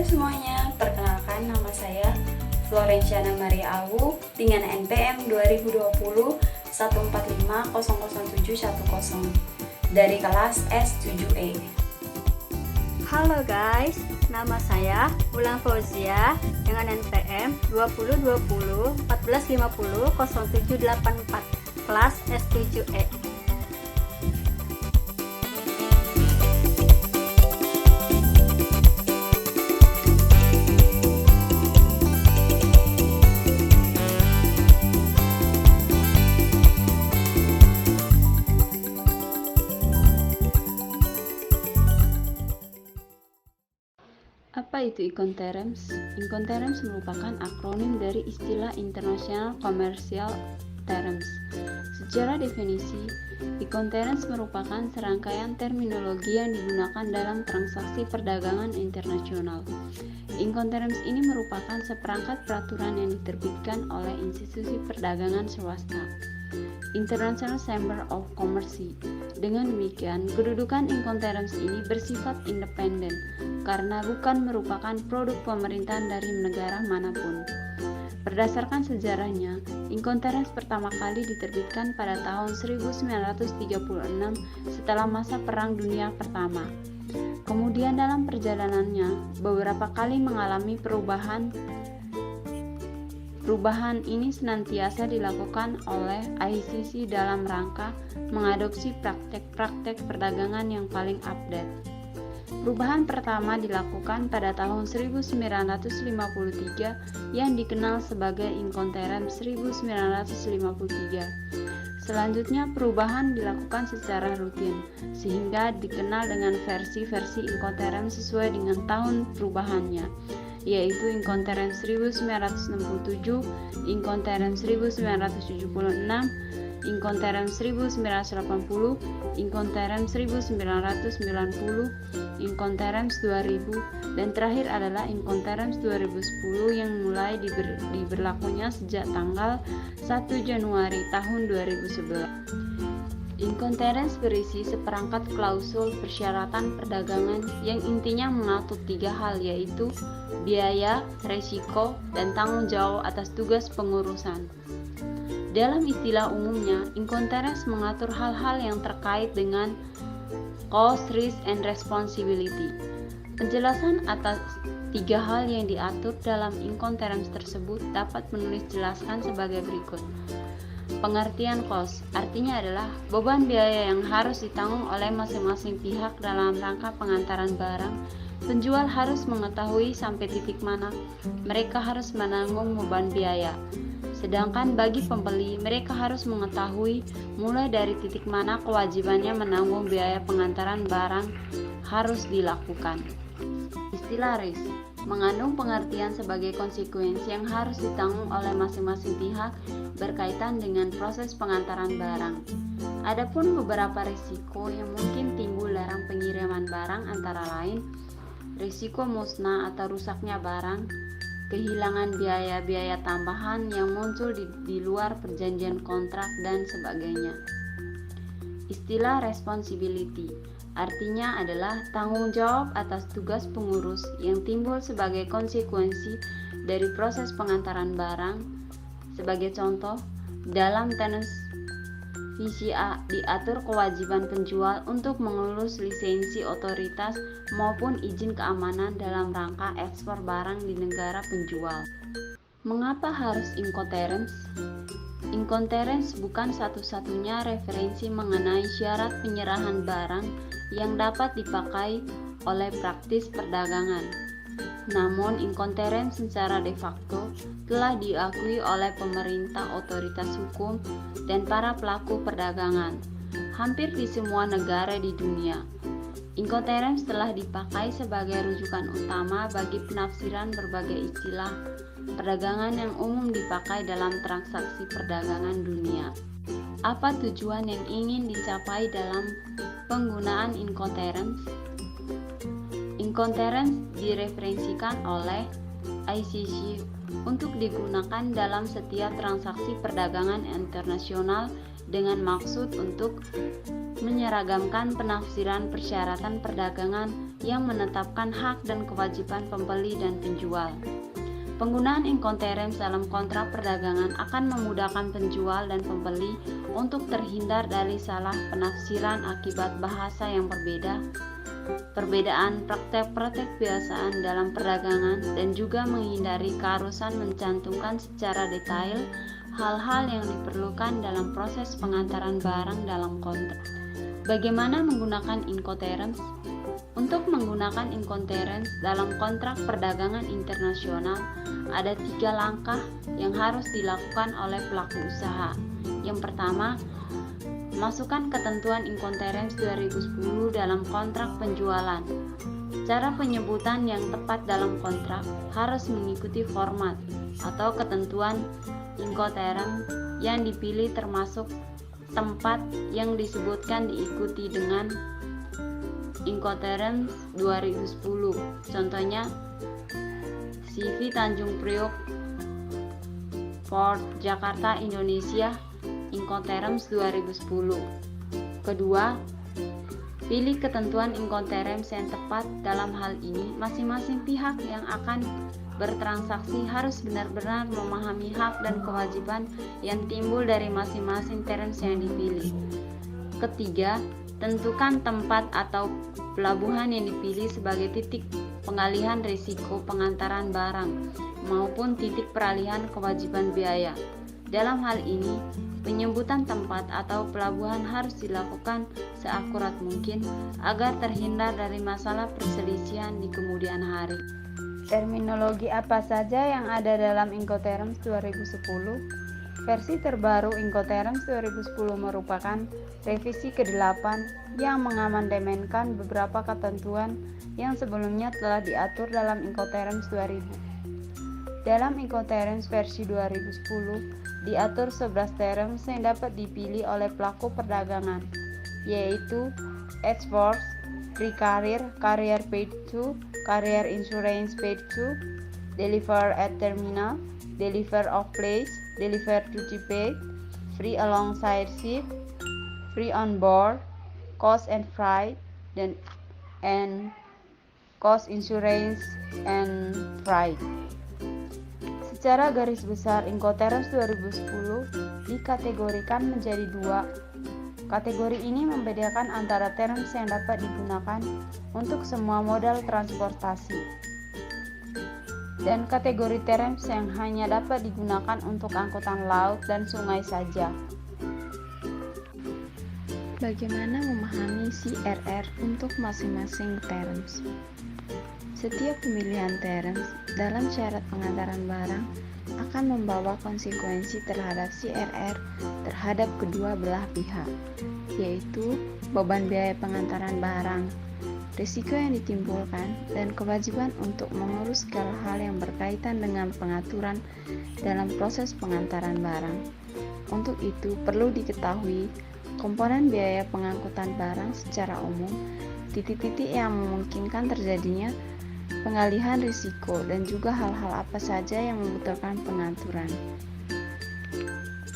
semuanya, perkenalkan nama saya Florenciana Maria Awu dengan NPM 2020 145000710 dari kelas S7E. Halo guys, nama saya Ulang Fauzia dengan NPM 2020 1450 0784 kelas S7E. Apa itu Incoterms? Incoterms merupakan akronim dari istilah International Commercial Terms. Secara definisi, Incoterms merupakan serangkaian terminologi yang digunakan dalam transaksi perdagangan internasional. Incoterms ini merupakan seperangkat peraturan yang diterbitkan oleh institusi perdagangan swasta, International Chamber of Commerce. Dengan demikian, kedudukan Incoterms ini bersifat independen karena bukan merupakan produk pemerintahan dari negara manapun. Berdasarkan sejarahnya, Incoterms pertama kali diterbitkan pada tahun 1936 setelah masa Perang Dunia Pertama. Kemudian dalam perjalanannya, beberapa kali mengalami perubahan. Perubahan ini senantiasa dilakukan oleh ICC dalam rangka mengadopsi praktek-praktek perdagangan yang paling update. Perubahan pertama dilakukan pada tahun 1953 yang dikenal sebagai Incoterms 1953. Selanjutnya perubahan dilakukan secara rutin sehingga dikenal dengan versi-versi Incoterms sesuai dengan tahun perubahannya, yaitu Incoterms 1967, Incoterms 1976, Incoterms 1980, Incoterms 1990, Incoterms 2000, dan terakhir adalah Incoterms 2010 yang mulai diberlakunya sejak tanggal 1 Januari tahun 2011. Incoterms berisi seperangkat klausul persyaratan perdagangan yang intinya mengatur 3 hal, yaitu biaya, resiko, dan tanggung jawab atas tugas pengurusan. Dalam istilah umumnya, Incoterms mengatur hal-hal yang terkait dengan cost, risk, and responsibility. Penjelasan atas 3 hal yang diatur dalam Incoterms tersebut dapat menulis jelaskan sebagai berikut. Pengertian cost artinya adalah beban biaya yang harus ditanggung oleh masing-masing pihak dalam rangka pengantaran barang. Penjual harus mengetahui sampai titik mana mereka harus menanggung beban biaya. Sedangkan bagi pembeli, mereka harus mengetahui mulai dari titik mana kewajibannya menanggung biaya pengantaran barang harus dilakukan. Istilah risk mengandung pengertian sebagai konsekuensi yang harus ditanggung oleh masing-masing pihak berkaitan dengan proses pengantaran barang. Adapun beberapa risiko yang mungkin timbul dalam pengiriman barang antara lain risiko musnah atau rusaknya barang, kehilangan biaya-biaya tambahan yang muncul di luar perjanjian kontrak, dan sebagainya. Istilah responsibility artinya adalah tanggung jawab atas tugas pengurus yang timbul sebagai konsekuensi dari proses pengantaran barang. Sebagai contoh, dalam tenas VCA diatur kewajiban penjual untuk mengurus lisensi otoritas maupun izin keamanan dalam rangka ekspor barang di negara penjual. Mengapa harus Incoterms? Incoterms bukan satu-satunya referensi mengenai syarat penyerahan barang yang dapat dipakai oleh praktis perdagangan. Namun Incoterms secara de facto telah diakui oleh pemerintah, otoritas hukum, dan para pelaku perdagangan hampir di semua negara di dunia. Incoterms telah dipakai sebagai rujukan utama bagi penafsiran berbagai istilah perdagangan yang umum dipakai dalam transaksi perdagangan dunia. Apa tujuan yang ingin dicapai dalam penggunaan Incoterms? Incoterms direferensikan oleh ICC untuk digunakan dalam setiap transaksi perdagangan internasional dengan maksud untuk menyeragamkan penafsiran persyaratan perdagangan yang menetapkan hak dan kewajiban pembeli dan penjual. Penggunaan Incoterms dalam kontrak perdagangan akan memudahkan penjual dan pembeli untuk terhindar dari salah penafsiran akibat bahasa yang berbeda, perbedaan praktek-praktek kebiasaan dalam perdagangan, dan juga menghindari keharusan mencantumkan secara detail hal-hal yang diperlukan dalam proses pengantaran barang dalam kontrak. Bagaimana menggunakan Incoterms? Untuk menggunakan Incoterms dalam kontrak perdagangan internasional, ada 3 langkah yang harus dilakukan oleh pelaku usaha. Yang pertama, masukkan ketentuan Incoterms 2010 dalam kontrak penjualan. Cara penyebutan yang tepat dalam kontrak harus mengikuti format atau ketentuan Incoterms yang dipilih, termasuk tempat yang disebutkan diikuti dengan Incoterms 2010. Contohnya CV Tanjung Priok, Port Jakarta, Indonesia, Incoterms 2010. Kedua, pilih ketentuan Incoterms yang tepat. Dalam hal ini, masing-masing pihak yang akan bertransaksi harus benar-benar memahami hak dan kewajiban yang timbul dari masing-masing terms yang dipilih. Ketiga, tentukan tempat atau pelabuhan yang dipilih sebagai titik pengalihan risiko pengantaran barang maupun titik peralihan kewajiban biaya. Dalam hal ini, penyebutan tempat atau pelabuhan harus dilakukan seakurat mungkin agar terhindar dari masalah perselisihan di kemudian hari. Terminologi apa saja yang ada dalam Incoterms 2010? Versi terbaru Incoterms 2010 merupakan revisi ke-8 yang mengamandemenkan beberapa ketentuan yang sebelumnya telah diatur dalam Incoterms 2000. Dalam Incoterms versi 2010 diatur 11 terms yang dapat dipilih oleh pelaku perdagangan, yaitu export, free carrier, carrier paid to, carrier insurance paid to, deliver at terminal, deliver off place, deliver duty paid, free alongside ship, free on board, cost and freight, and cost insurance and freight. Secara garis besar, Incoterms 2010 dikategorikan menjadi 2. Kategori ini membedakan antara terms yang dapat digunakan untuk semua modal transportasi dan kategori terms yang hanya dapat digunakan untuk angkutan laut dan sungai saja. Bagaimana memahami CRR untuk masing-masing terms? Setiap pemilihan terms dalam syarat pengantaran barang akan membawa konsekuensi terhadap CRR terhadap kedua belah pihak, yaitu beban biaya pengantaran barang, risiko yang ditimbulkan, dan kewajiban untuk mengurus segala hal yang berkaitan dengan pengaturan dalam proses pengantaran barang. Untuk itu, perlu diketahui komponen biaya pengangkutan barang secara umum, titik-titik yang memungkinkan terjadinya pengalihan risiko, dan juga hal-hal apa saja yang membutuhkan pengaturan.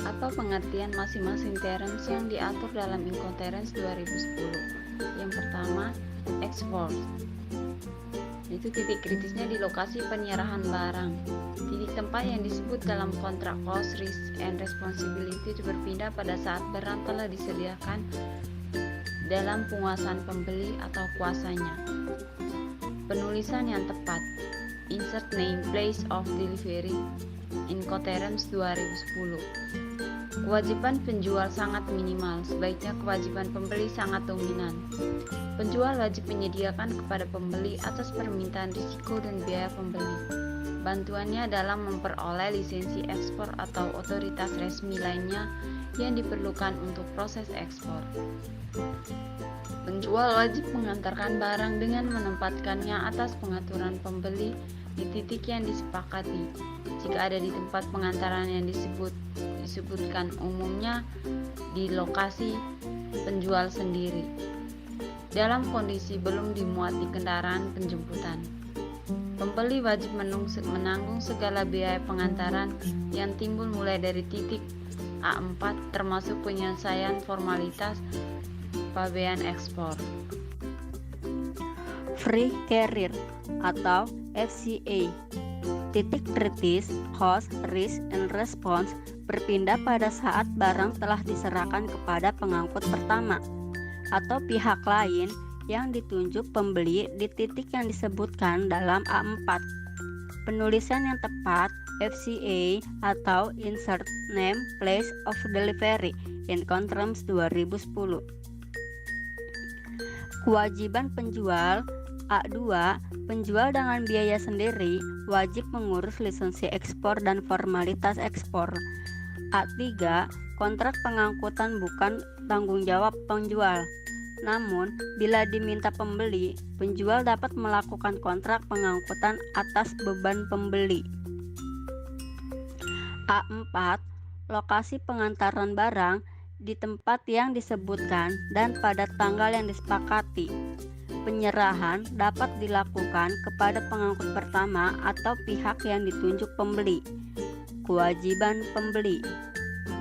Apa pengertian masing-masing terms yang diatur dalam Incoterms 2010? Yang pertama, export. Itu titik kritisnya di lokasi penyerahan barang. Titik tempat yang disebut dalam kontrak cost, risk, and responsibility itu berpindah pada saat barang telah disediakan dalam penguasaan pembeli atau kuasanya. Penulisan yang tepat. Insert name place of delivery. Incoterms 2010. Kewajiban penjual sangat minimal, sebaiknya kewajiban pembeli sangat dominan. Penjual wajib menyediakan kepada pembeli atas permintaan risiko dan biaya pembeli. Bantuannya dalam memperoleh lisensi ekspor atau otoritas resmi lainnya yang diperlukan untuk proses ekspor. Penjual wajib mengantarkan barang dengan menempatkannya atas pengaturan pembeli di titik yang disepakati. Jika ada di tempat pengantaran yang disebutkan, umumnya di lokasi penjual sendiri, dalam kondisi belum dimuat di kendaraan penjemputan. Pembeli wajib menanggung segala biaya pengantaran yang timbul mulai dari titik A4 termasuk penyelesaian formalitas pabean ekspor. Free Carrier atau FCA. Titik kritis, cost, risk, and response berpindah pada saat barang telah diserahkan kepada pengangkut pertama atau pihak lain yang ditunjuk pembeli di titik yang disebutkan dalam A4. Penulisan yang tepat FCA atau Insert Name Place of Delivery Incoterms 2010. Kewajiban penjual A2. Penjual dengan biaya sendiri wajib mengurus lisensi ekspor dan formalitas ekspor. A3. Kontrak pengangkutan bukan tanggung jawab penjual. Namun, bila diminta pembeli, penjual dapat melakukan kontrak pengangkutan atas beban pembeli. A4. Lokasi pengantaran barang di tempat yang disebutkan dan pada tanggal yang disepakati. Penyerahan dapat dilakukan kepada pengangkut pertama atau pihak yang ditunjuk pembeli. Kewajiban pembeli.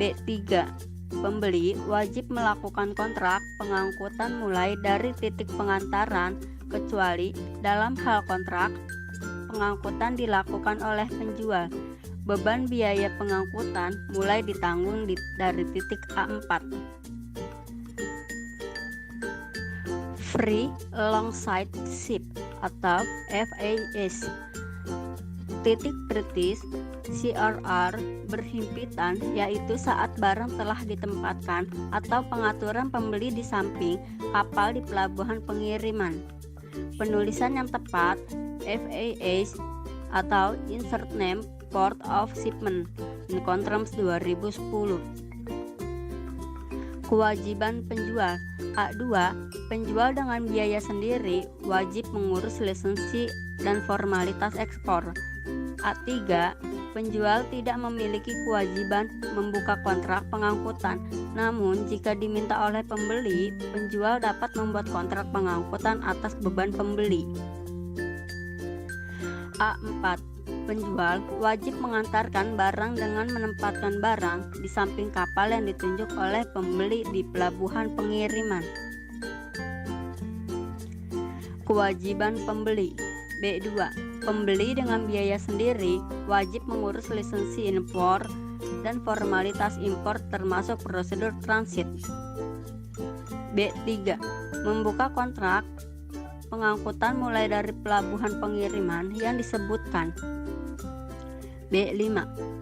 B3. Pembeli wajib melakukan kontrak pengangkutan mulai dari titik pengantaran kecuali dalam hal kontrak pengangkutan dilakukan oleh penjual. Beban biaya pengangkutan mulai ditanggung dari titik A4. Free Alongside Ship atau FAS. Titik kritis CRR berhimpitan yaitu saat barang telah ditempatkan atau pengaturan pembeli di samping kapal di pelabuhan pengiriman. Penulisan yang tepat FAS atau Insert Name Port of Shipment Incoterms 2010. Kewajiban penjual A2. Penjual dengan biaya sendiri wajib mengurus lisensi dan formalitas ekspor. A3. Penjual tidak memiliki kewajiban membuka kontrak pengangkutan. Namun, jika diminta oleh pembeli, penjual dapat membuat kontrak pengangkutan atas beban pembeli. A4. Penjual wajib mengantarkan barang dengan menempatkan barang di samping kapal yang ditunjuk oleh pembeli di pelabuhan pengiriman. Kewajiban pembeli. B2. Pembeli dengan biaya sendiri wajib mengurus lisensi impor dan formalitas impor termasuk prosedur transit. B3. Membuka kontrak pengangkutan mulai dari pelabuhan pengiriman yang disebutkan. B5.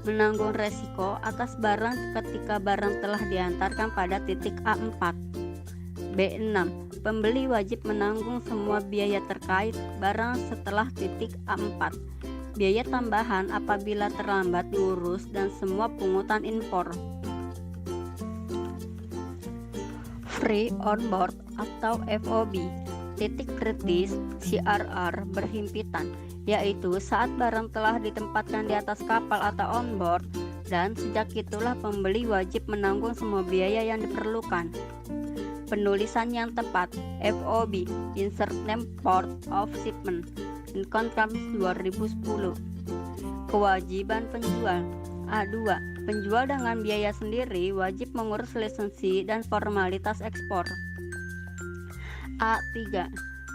Menanggung resiko atas barang ketika barang telah diantarkan pada titik A4. B6. Pembeli wajib menanggung semua biaya terkait barang setelah titik A4, biaya tambahan apabila terlambat diurus dan semua pungutan impor. Free on board atau FOB. Titik kritis CRR berhimpitan yaitu saat barang telah ditempatkan di atas kapal atau on board dan sejak itulah pembeli wajib menanggung semua biaya yang diperlukan. Penulisan yang tepat FOB Insert Name Port of Shipment Incoterms 2010. Kewajiban penjual A2. Penjual dengan biaya sendiri wajib mengurus lisensi dan formalitas ekspor. A3.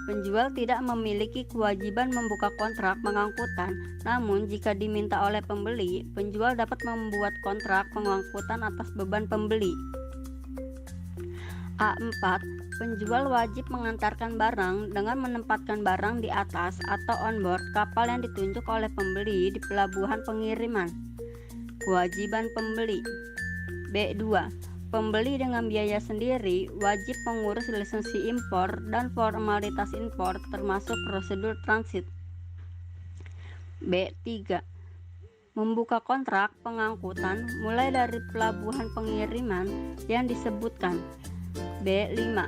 Penjual tidak memiliki kewajiban membuka kontrak pengangkutan, namun jika diminta oleh pembeli, penjual dapat membuat kontrak pengangkutan atas beban pembeli. A4. Penjual wajib mengantarkan barang dengan menempatkan barang di atas atau on board kapal yang ditunjuk oleh pembeli di pelabuhan pengiriman. Kewajiban pembeli. B2. Pembeli dengan biaya sendiri wajib mengurus lisensi impor dan formalitas impor termasuk prosedur transit. B3. Membuka kontrak pengangkutan mulai dari pelabuhan pengiriman yang disebutkan. B5.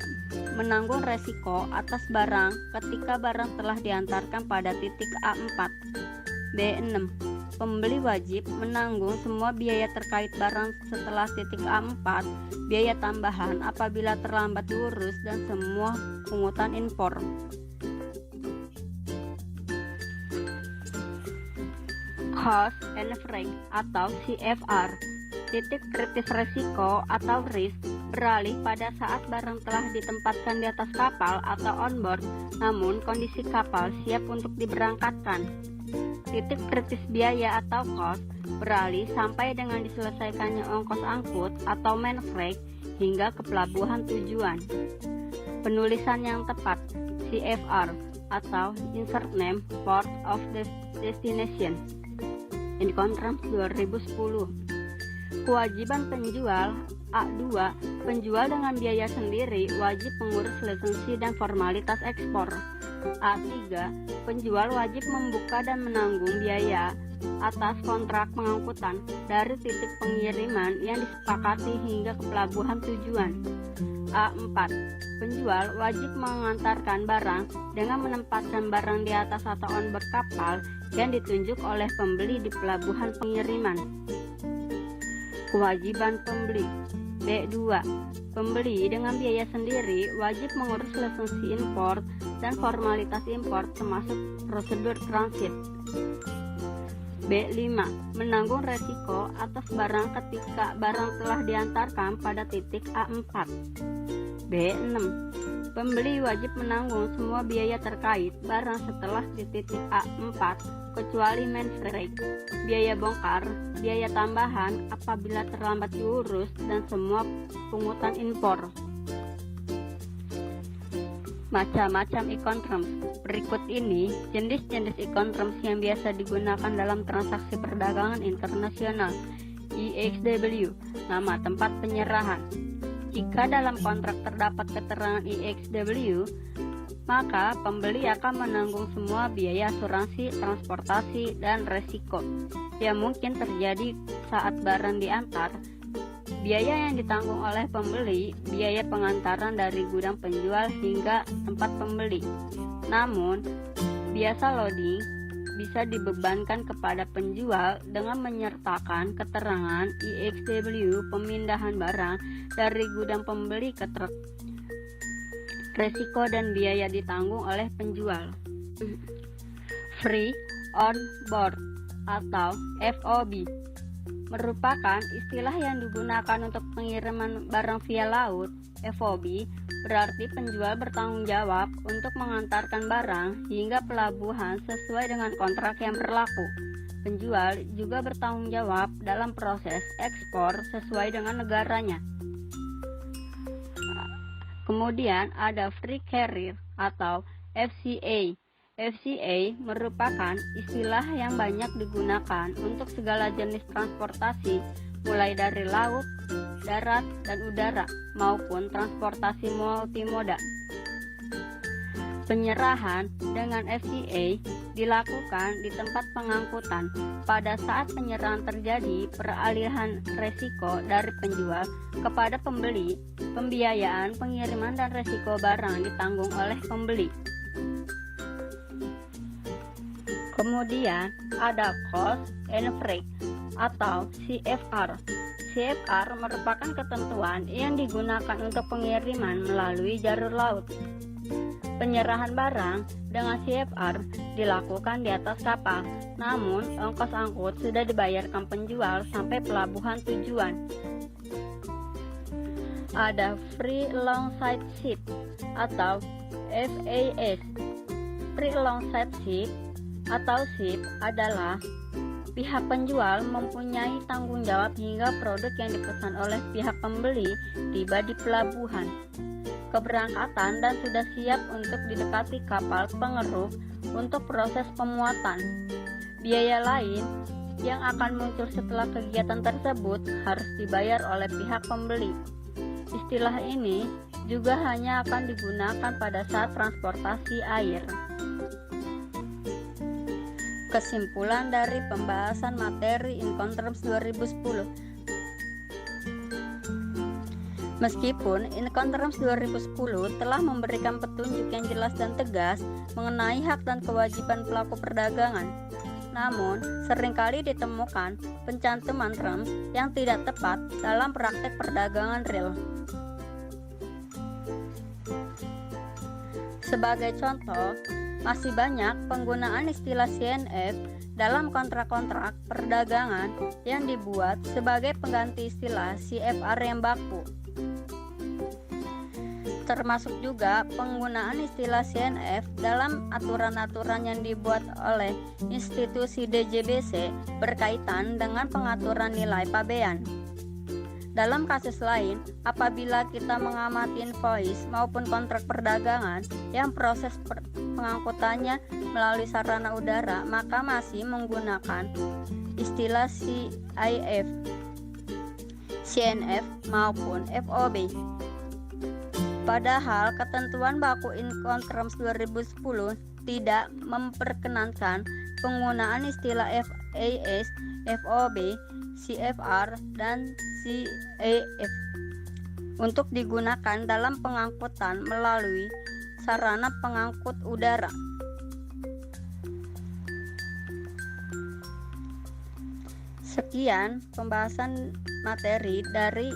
Menanggung resiko atas barang ketika barang telah diantarkan pada titik A4. B6. Pembeli wajib menanggung semua biaya terkait barang setelah titik A4, biaya tambahan apabila terlambat diurus dan semua pungutan impor. Cost and Freight atau CFR. Titik kritis resiko atau risk beralih pada saat barang telah ditempatkan di atas kapal atau on board, namun kondisi kapal siap untuk diberangkatkan. Titik kritis biaya atau cost beralih sampai dengan diselesaikannya ongkos angkut atau main freight hingga ke pelabuhan tujuan. Penulisan yang tepat CFR atau Insert Name Port of Destination. Incoterms 2010. Kewajiban penjual A2, penjual dengan biaya sendiri wajib mengurus lisensi dan formalitas ekspor. A3, penjual wajib membuka dan menanggung biaya atas kontrak pengangkutan dari titik pengiriman yang disepakati hingga ke pelabuhan tujuan. A4, penjual wajib mengantarkan barang dengan menempatkan barang di atas atau on board kapal yang ditunjuk oleh pembeli di pelabuhan pengiriman. Kewajiban pembeli. B2, pembeli dengan biaya sendiri wajib mengurus lisensi impor dan formalitas impor termasuk prosedur transit. B5, menanggung resiko atas barang ketika barang telah diantarkan pada titik A4. B6, pembeli wajib menanggung semua biaya terkait barang setelah di titik A4 kecuali main freight, biaya bongkar, biaya tambahan apabila terlambat diurus, dan semua pungutan impor. Macam-macam Incoterms. Berikut ini jenis-jenis Incoterms yang biasa digunakan dalam transaksi perdagangan internasional. IXW, nama tempat penyerahan. Jika dalam kontrak terdapat keterangan IXW, maka pembeli akan menanggung semua biaya asuransi, transportasi, dan resiko yang mungkin terjadi saat barang diantar. Biaya yang ditanggung oleh pembeli, biaya pengantaran dari gudang penjual hingga tempat pembeli. Namun, biasa loading bisa dibebankan kepada penjual dengan menyertakan keterangan IXW pemindahan barang dari gudang pembeli ke truk. Resiko dan biaya ditanggung oleh penjual. Free on board atau FOB merupakan istilah yang digunakan untuk pengiriman barang via laut. FOB berarti penjual bertanggung jawab untuk mengantarkan barang hingga pelabuhan sesuai dengan kontrak yang berlaku. Penjual juga bertanggung jawab dalam proses ekspor sesuai dengan negaranya. Kemudian ada free carrier atau FCA. FCA merupakan istilah yang banyak digunakan untuk segala jenis transportasi, mulai dari laut, darat, dan udara, maupun transportasi multimoda. Penyerahan dengan FCA dilakukan di tempat pengangkutan. Pada saat penyerahan terjadi, peralihan resiko dari penjual kepada pembeli, pembiayaan, pengiriman, dan resiko barang ditanggung oleh pembeli. Kemudian ada Cost and Freight atau CFR. CFR merupakan ketentuan yang digunakan untuk pengiriman melalui jalur laut. Penyerahan barang dengan CFR dilakukan di atas kapal, namun ongkos angkut sudah dibayarkan penjual sampai pelabuhan tujuan. Ada Free Alongside Ship atau FAS. Free Alongside Ship atau ship adalah pihak penjual mempunyai tanggung jawab hingga produk yang dipesan oleh pihak pembeli tiba di pelabuhan, keberangkatan, dan sudah siap untuk didekati kapal pengeruk untuk proses pemuatan. Biaya lain yang akan muncul setelah kegiatan tersebut harus dibayar oleh pihak pembeli. Istilah ini juga hanya akan digunakan pada saat transportasi air. Kesimpulan dari pembahasan materi Incoterms 2010. Meskipun Incoterms 2010 telah memberikan petunjuk yang jelas dan tegas mengenai hak dan kewajiban pelaku perdagangan, namun seringkali ditemukan pencantuman terms yang tidak tepat dalam praktek perdagangan real. Sebagai contoh, masih banyak penggunaan istilah CNF dalam kontrak-kontrak perdagangan yang dibuat sebagai pengganti istilah CFR yang baku. Termasuk juga penggunaan istilah CNF dalam aturan-aturan yang dibuat oleh institusi DJBC berkaitan dengan pengaturan nilai pabean. Dalam kasus lain, apabila kita mengamati invoice maupun kontrak perdagangan yang proses pengangkutannya melalui sarana udara, maka masih menggunakan istilah CIF, CNF maupun FOB. Padahal ketentuan baku Incoterms 2010 tidak memperkenankan penggunaan istilah FAS, FOB, CFR, dan CAF untuk digunakan dalam pengangkutan melalui sarana pengangkut udara. Sekian pembahasan materi dari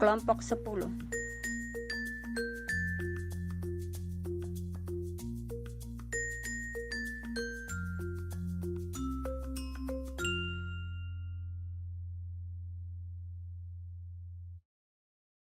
kelompok 10.